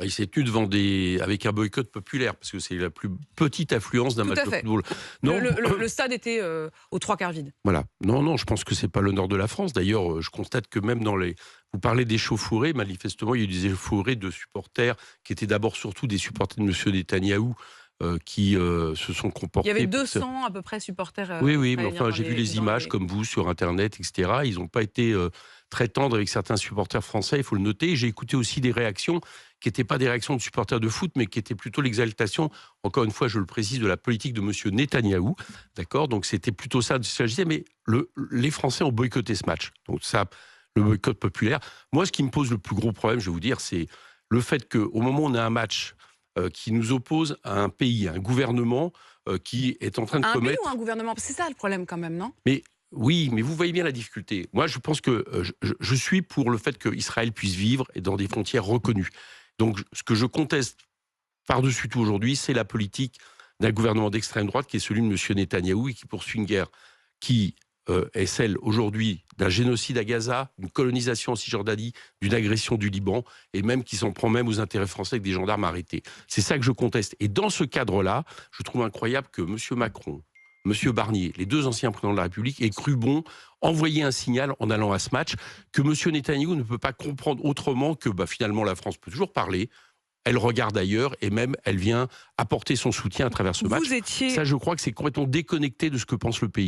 Il s'est tenu avec un boycott populaire, parce que c'est la plus petite affluence d'un Tout match à de fait. football. Non, Le stade était aux trois quarts vide. voilà. Non, non, je pense que c'est pas l'honneur de la France. D'ailleurs, je constate que même dans les... Vous parlez d'échauffourées, manifestement, il y a eu des échauffourées de supporters, qui étaient d'abord surtout des supporters de M. Netanyahou, qui se sont Il y avait comportés... 200 à peu près supporters Oui, oui, mais israéliens enfin, j'ai vu les images comme vous sur Internet, etc. Ils n'ont pas été très tendres avec certains supporters français, il faut le noter. Et j'ai écouté aussi des réactions qui n'étaient pas des réactions de supporters de foot, mais qui étaient plutôt l'exaltation, encore une fois, je le précise, de la politique de M. Netanyahou. D'accord. Donc c'était plutôt ça de s'agissait, mais les Français ont boycotté ce match. Donc ça, le boycott populaire. Moi, ce qui me pose le plus gros problème, je vais vous dire, c'est le fait qu'au moment où on a un match qui nous oppose à un pays, à un gouvernement qui est en train de Un pays ou un commettre... gouvernement? C'est ça le problème quand même, non? Mais oui, mais vous voyez bien la difficulté. Moi, je pense que je suis pour le fait qu'Israël puisse vivre et dans des frontières reconnues. Donc, ce que je conteste par-dessus tout aujourd'hui, c'est la politique d'un gouvernement d'extrême droite qui est celui de M. Netanyahou et qui poursuit une guerre qui est celle aujourd'hui d'un génocide à Gaza, d'une colonisation en Cisjordanie, d'une agression du Liban et même qui s'en prend même aux intérêts français avec des gendarmes arrêtés. C'est ça que je conteste. Et dans ce cadre-là, je trouve incroyable que M. Macron, M. Barnier, les deux anciens présidents de la République, aient cru bon envoyer un signal en allant à ce match que M. Netanyahou ne peut pas comprendre autrement que finalement la France peut toujours parler. Elle regarde ailleurs et même elle vient apporter son soutien à travers ce match. Vous étiez Ça, je crois que c'est complètement déconnecté de ce que pense le pays.